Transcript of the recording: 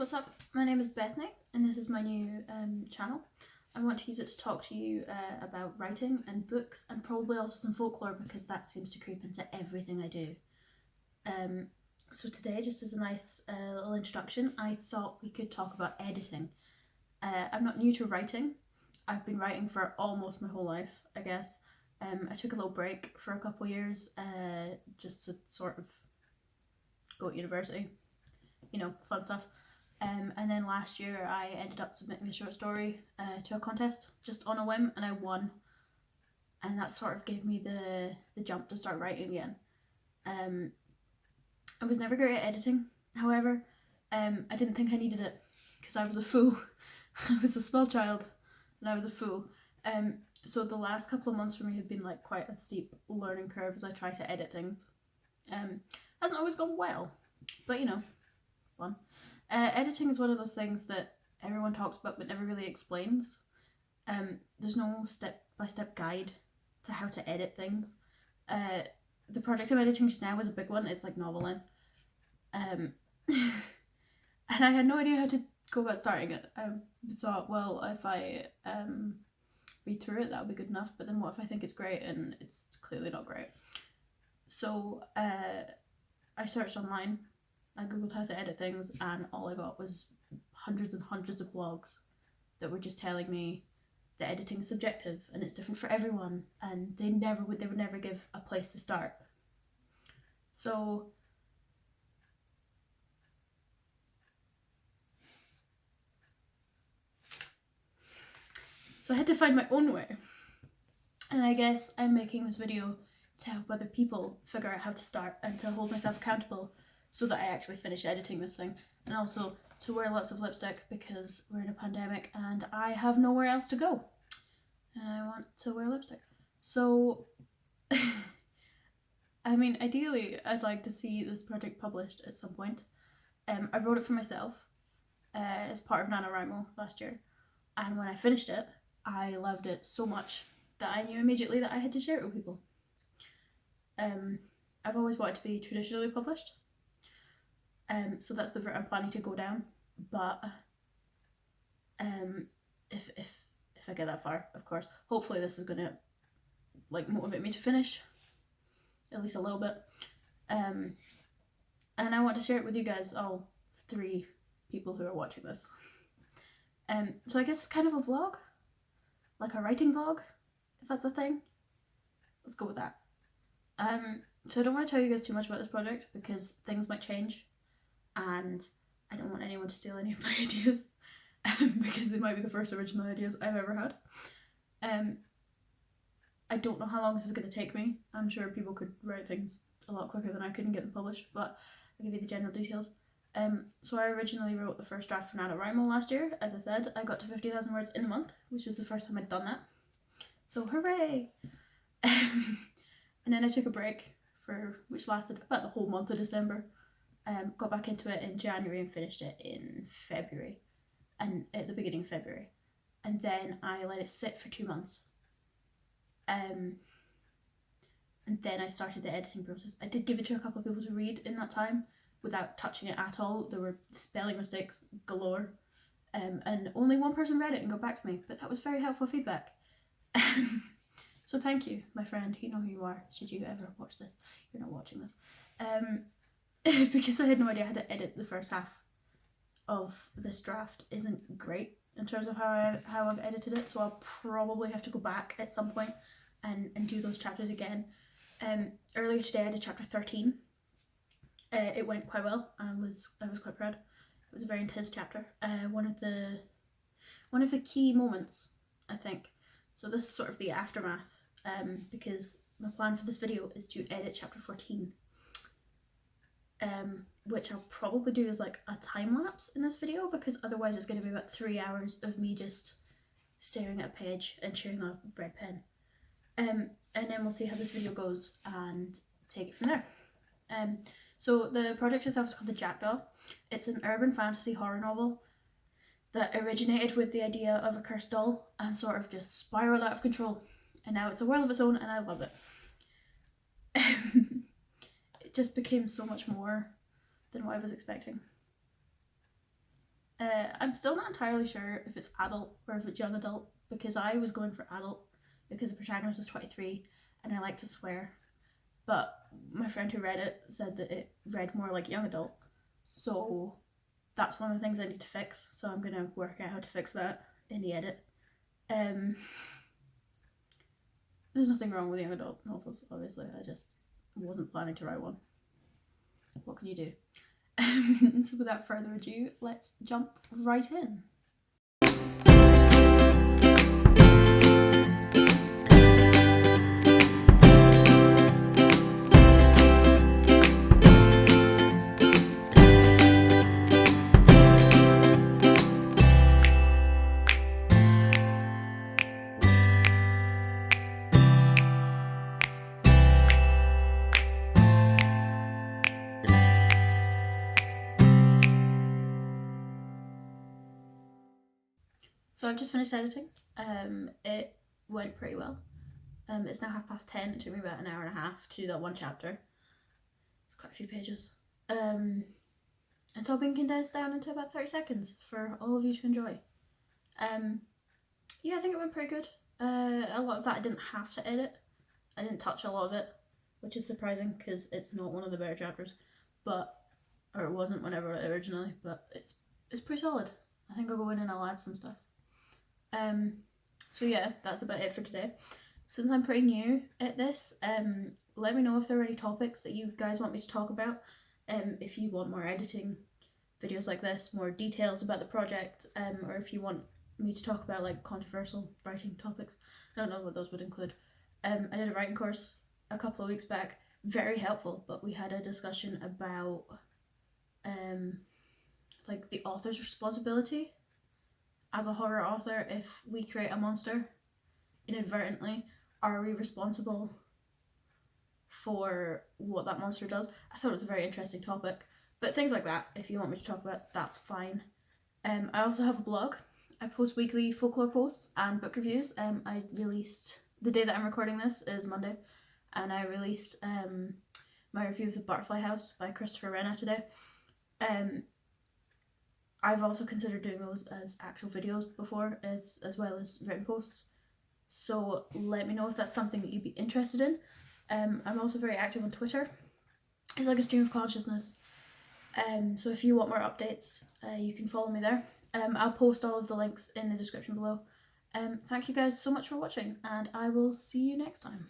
what's up? My name is Bethany and this is my new channel. I want to use it to talk to you about writing and books and probably also some folklore because that seems to creep into everything I do. So today, just as a nice little introduction, I thought we could talk about editing. I'm not new to writing. I've been writing for almost my whole life, I guess. I took a little break for a couple of years just to sort of go to university, you know, fun stuff. And then last year I ended up submitting a short story to a contest just on a whim and I won. And that sort of gave me the jump to start writing again. I was never great at editing, however. I didn't think I needed it because I was a fool. I was a small child and I was a fool. So the last couple of months for me have been like quite a steep learning curve as I try to edit things. Hasn't always gone well, but you know, fun. Editing is one of those things that everyone talks about but never really explains. There's no step-by-step guide to how to edit things. The project I'm editing just now is a big one. It's like noveling. And I had no idea how to go about starting it. I thought, well, if I read through it, that'll be good enough. But then what if I think it's great and it's clearly not great? So I searched online. I googled how to edit things and all I got was hundreds and hundreds of blogs that were just telling me that editing is subjective and it's different for everyone and they would never give a place to start. So I had to find my own way. And I guess I'm making this video to help other people figure out how to start and to hold myself accountable so that I actually finish editing this thing, and also to wear lots of lipstick because we're in a pandemic and I have nowhere else to go and I want to wear lipstick. So I mean, ideally I'd like to see this project published at some point. I wrote it for myself as part of NaNoWriMo last year, and when I finished it I loved it so much that I knew immediately that I had to share it with people. I've always wanted to be traditionally published. So that's the route I'm planning to go down, but if I get that far, of course, hopefully this is gonna like motivate me to finish, at least a little bit. And I want to share it with you guys, all 3 people who are watching this. So I guess it's kind of a vlog, like a writing vlog, if that's a thing. Let's go with that. So I don't want to tell you guys too much about this project because things might change and I don't want anyone to steal any of my ideas because they might be the first original ideas I've ever had. I don't know how long this is going to take me. I'm sure people could write things a lot quicker than I could and get them published, but I'll give you the general details. So I originally wrote the first draft for NaNoWriMo last year. As I said, I got to 50,000 words in a month, which was the first time I'd done that. So hooray! And then I took a break which lasted about the whole month of December. Got back into it in January and finished it in February, and at the beginning of February, and then I let it sit for 2 months. And then I started the editing process. I did give it to a couple of people to read in that time without touching it at all. There were spelling mistakes galore, and only one person read it and got back to me, but that was very helpful feedback. So thank you, my friend. You know who you are, should you ever watch this. You're not watching this. Because I had no idea how to edit the first half of this draft isn't great in terms of how I've edited it, so I'll probably have to go back at some point and do those chapters again. Earlier today I did chapter 13. It went quite well. I was quite proud. It was a very intense chapter. One of the key moments, I think. So this is sort of the aftermath, because my plan for this video is to edit chapter 14, which I'll probably do as like a time lapse in this video because otherwise it's going to be about 3 hours of me just staring at a page and chewing on a red pen. And then we'll see how this video goes and take it from there. So the project itself is called the Jackdaw. It's an urban fantasy horror novel that originated with the idea of a cursed doll and sort of just spiraled out of control. And now it's a world of its own and I love it. It just became so much more than what I was expecting. I'm still not entirely sure if it's adult or if it's young adult, because I was going for adult because the protagonist is 23 and I like to swear. But my friend who read it said that it read more like young adult. So that's one of the things I need to fix. So I'm going to work out how to fix that in the edit. There's nothing wrong with young adult novels, obviously. I just wasn't planning to write one. What can you do? So without further ado, let's jump right in. So I've just finished editing. It went pretty well. It's now 10:30. It took me about an hour and a half to do that one chapter. It's quite a few pages. And so I've been condensed down into about 30 seconds for all of you to enjoy. Yeah, I think it went pretty good. A lot of that I didn't have to edit. I didn't touch a lot of it, which is surprising because it's not one of the better chapters, or it wasn't when I wrote it originally, but it's pretty solid. I think I'll go in and I'll add some stuff. So yeah, that's about it for today. Since I'm pretty new at this, let me know if there are any topics that you guys want me to talk about. If you want more editing videos like this, more details about the project, or if you want me to talk about like controversial writing topics. I don't know what those would include. I did a writing course a couple of weeks back, very helpful, but we had a discussion about like the author's responsibility as a horror author. If we create a monster inadvertently, are we responsible for what that monster does? I thought it was a very interesting topic, but things like that, if you want me to talk about, that's fine. I also have a blog. I post weekly folklore posts and book reviews. I released, the day that I'm recording this is Monday, and I released my review of The Butterfly House by Christopher Renna today. I've also considered doing those as actual videos before, as well as written posts. So let me know if that's something that you'd be interested in. I'm also very active on Twitter. It's like a stream of consciousness. So if you want more updates, you can follow me there. I'll post all of the links in the description below. Thank you guys so much for watching, and I will see you next time.